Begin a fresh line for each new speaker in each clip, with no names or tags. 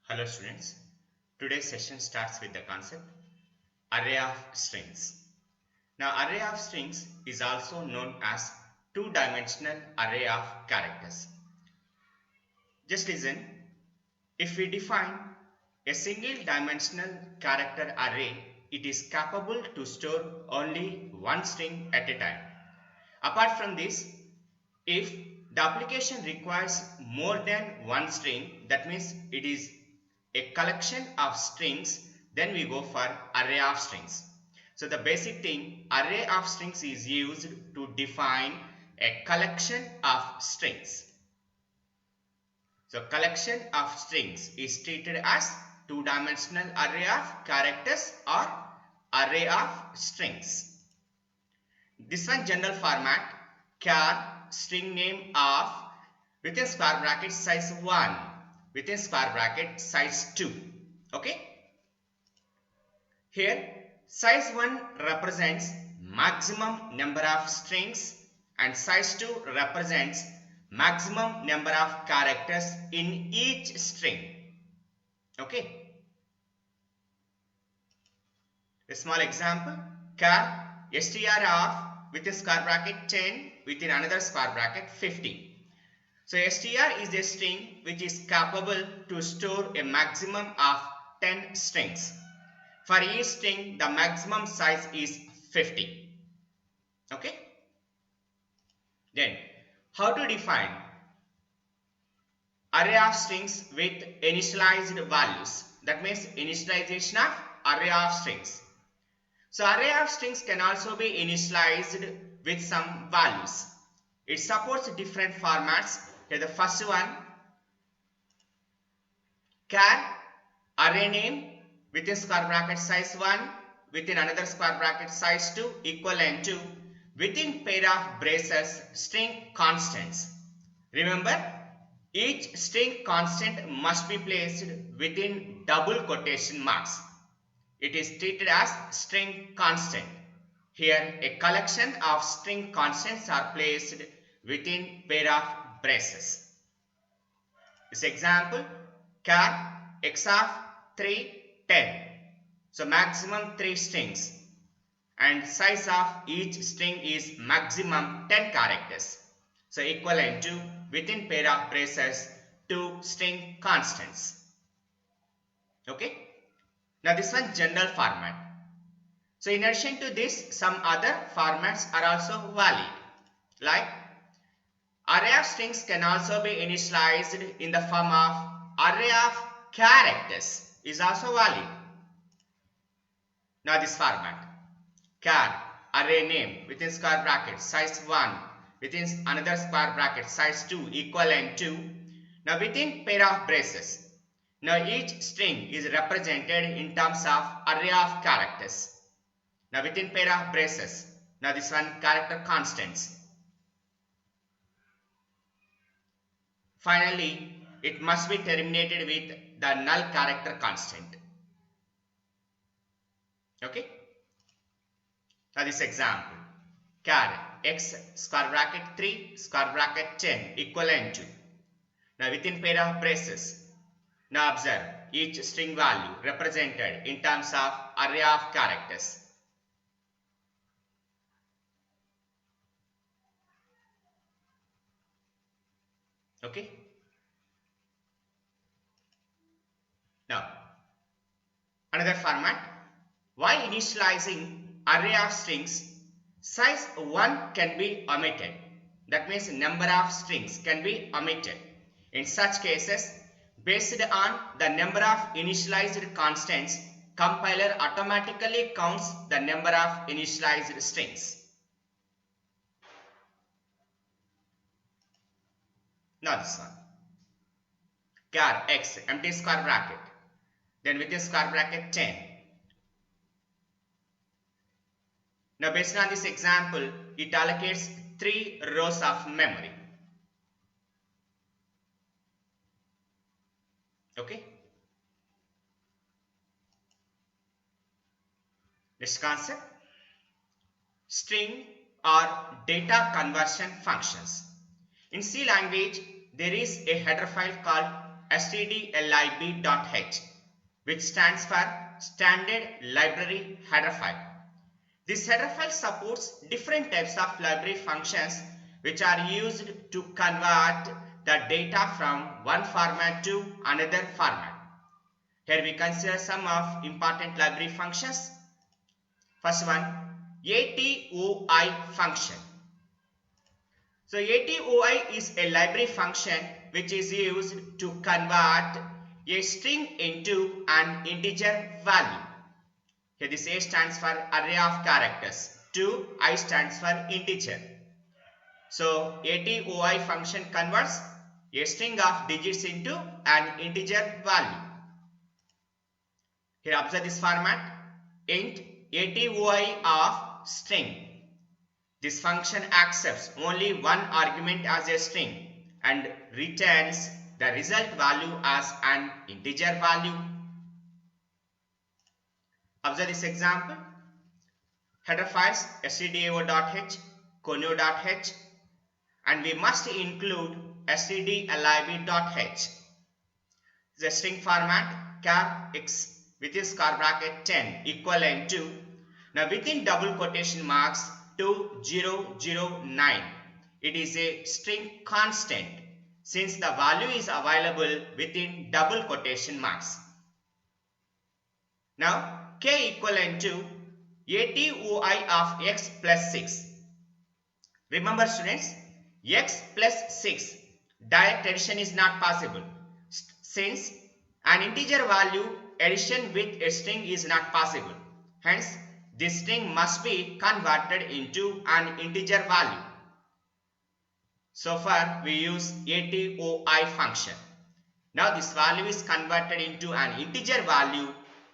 Hello students, today's session starts with the concept array of strings. Now array of strings is also known as two-dimensional array of characters. Just listen, if we define a single dimensional character array, it is capable to store only one string at a time. Apart from this, if the application requires more than one string, that means it is a collection of strings, then we go for array of strings. So the basic thing, array of strings is used to define a collection of strings. So collection of strings is treated as two-dimensional array of characters or array of strings. This one general format, char string name of within square bracket size 1 within square bracket size 2. Okay. Here size 1 represents maximum number of strings and size 2 represents maximum number of characters in each string. Okay. A small example, char str of within square bracket 10 within another square bracket 50. So str is a string which is capable to store a maximum of 10 strings. For each string the maximum size is 50. Okay. Then how to define array of strings with initialized values? That means initialization of array of strings. So array of strings can also be initialized with some values. It supports different formats. Here the first one, char array name within square bracket size 1 within another square bracket size 2 equivalent to within pair of braces string constants. Remember, each string constant must be placed within double quotation marks. It is treated as string constant. Here a collection of string constants are placed within pair of braces. This example, char x of 3 10. So maximum 3 strings and size of each string is maximum 10 characters. So equivalent to within pair of braces 2 string constants. Okay. Now this one general format. So in addition to this, some other formats are also valid. Like array of strings can also be initialized in the form of array of characters is also valid. Now this format, char array name within square bracket size 1 within another square bracket size 2 equivalent to, now within pair of braces. Now each string is represented in terms of array of characters. Now within pair of braces, now this one character constants. Finally, it must be terminated with the null character constant. Okay. Now this example, char x square bracket 3 square bracket 10 equivalent to, now within pair of braces. Now observe each string value represented in terms of array of characters. Okay. Now another format, while initializing array of strings, size 1 can be omitted. That means number of strings can be omitted. In such cases, based on the number of initialized constants, compiler automatically counts the number of initialized strings. Now this one, char x empty square bracket, then within square bracket 10. Now based on this example, it allocates 3 rows of memory. Okay. Next concept, string or data conversion functions. In C language, there is a header file called stdlib.h, which stands for Standard Library Header File. This header file supports different types of library functions which are used to convert the data from one format to another format. Here we consider some of important library functions. First one, ATOI function. So ATOI is a library function which is used to convert a string into an integer value. Here this A stands for array of characters, 2, I stands for integer. So ATOI function converts a string of digits into an integer value. Here observe this format, int ATOI of string. This function accepts only one argument as a string and returns the result value as an integer value. Observe this example. Header files stdio.h, conio.h, and we must include stdlib.h. The string format char x within square bracket 10 equivalent to, now within double quotation marks, 2009. It is a string constant since the value is available within double quotation marks. Now k equivalent to ATOI of x plus 6. Remember students, x plus 6 direct addition is not possible since an integer value addition with a string is not possible. Hence, this string must be converted into an integer value. So far, we use ATOI function. Now, this value is converted into an integer value.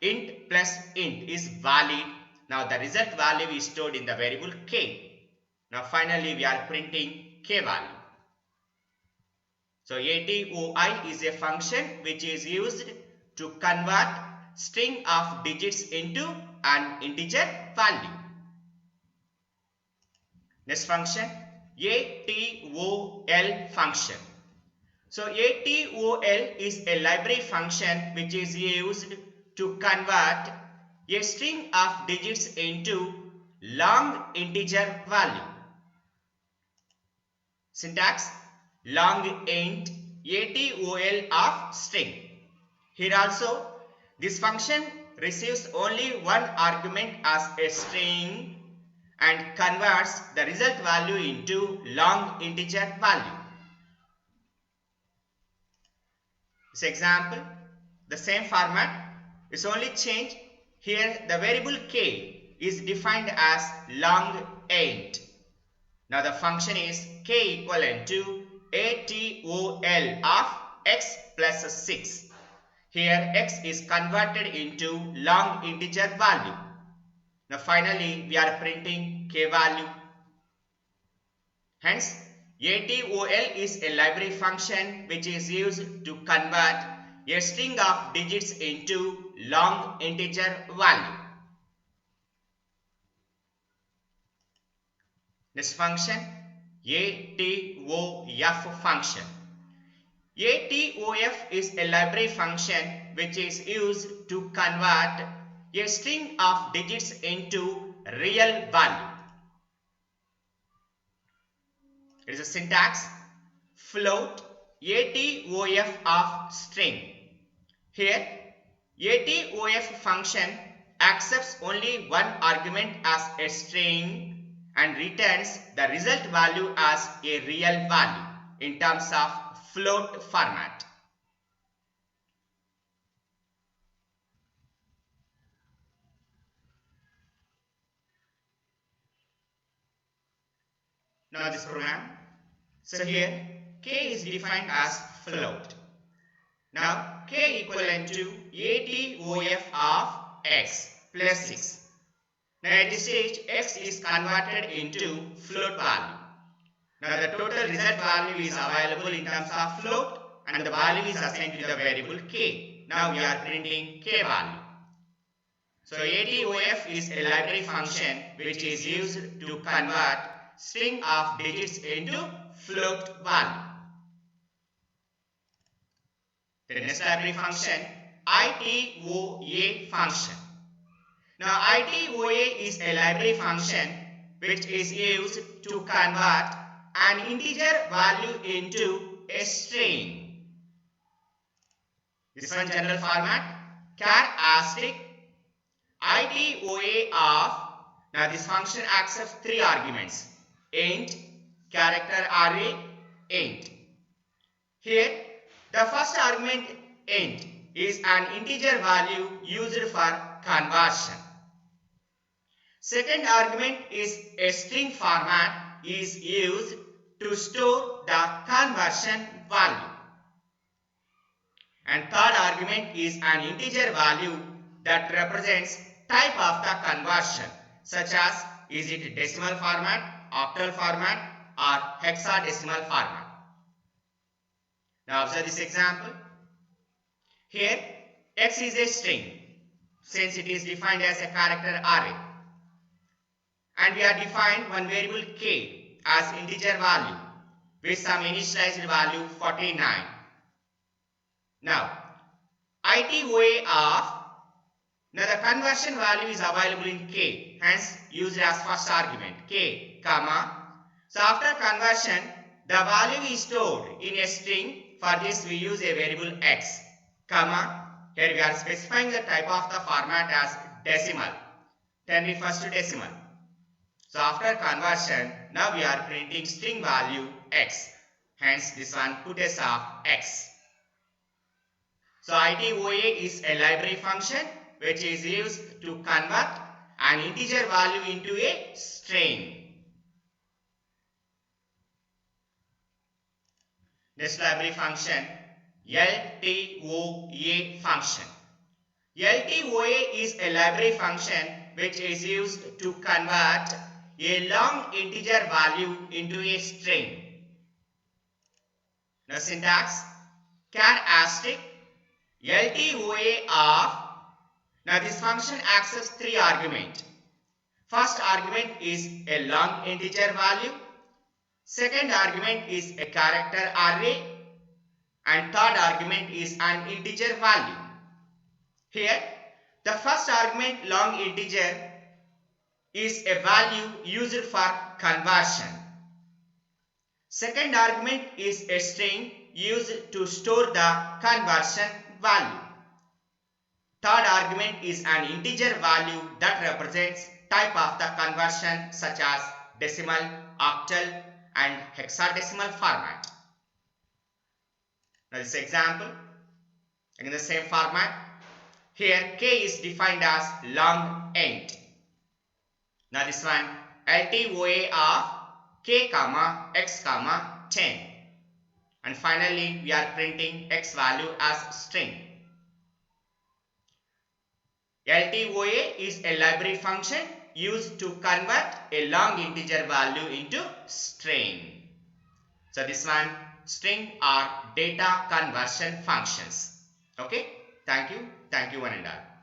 Int plus int is valid. Now, the result value is stored in the variable k. Now, finally, we are printing k value. So, ATOI is a function which is used to convert string of digits into an integer value. Next function, ATOL function. So ATOL is a library function which is used to convert a string of digits into long integer value. Syntax, long int ATOL of string. Here also, this function receives only one argument as a string and converts the result value into long integer value. This example, the same format is only changed. Here the variable k is defined as long int. Now the function is k equivalent to ATOL of x plus 6. Here x is converted into long integer value. Now finally we are printing k value. Hence ATOL is a library function which is used to convert a string of digits into long integer value. Next function, ATOF function. ATOF is a library function which is used to convert a string of digits into real value. It is a syntax, float ATOF of string. Here ATOF function accepts only one argument as a string and returns the result value as a real value in terms of float format. Now this program. So here k is defined as float. Now k equivalent to ATOF of x plus 6. Now at this stage x is converted into float value. Now the total result value is available in terms of float and the value is assigned to the variable k. Now we are printing k value. So ATOF is a library function which is used to convert string of digits into float value. the next library function, ITOA function. Now ITOA is a library function which is used to convert an integer value into a string. This one general format, char asterisk ITOA of. Now this function accepts three arguments, int, character array, int. Here the first argument int is an integer value used for conversion. Second argument is a string format is used to store the conversion value. And third argument is an integer value that represents type of the conversion, such as is it decimal format, octal format or hexadecimal format. Now observe this example. Here x is a string since it is defined as a character array, and we have defined one variable k as integer value with some initialized value 49. Now ITOA of, now the conversion value is available in k, hence used as first argument k, comma. So after conversion the value is stored in a string. For this we use a variable x, comma. Here we are specifying the type of the format as decimal. 10 refers to decimal. So after conversion, now we are printing string value x. Hence this one put s of x. So ITOA is a library function which is used to convert an integer value into a string. Next library function, LTOA function. LTOA is a library function which is used to convert a long integer value into a string. Now syntax, char asterisk LTOA of. Now this function accepts three arguments. First argument is a long integer value. Second argument is a character array, and third argument is an integer value. Here the first argument long integer is a value used for conversion. Second argument is a string used to store the conversion value. Third argument is an integer value that represents type of the conversion such as decimal, octal and hexadecimal format. Now this example in the same format. Here k is defined as long int. Now this one LTOA of k comma x comma 10, and finally we are printing x value as string. LTOA is a library function used to convert a long integer value into string. So this one string or data conversion functions. Okay, thank you one and all.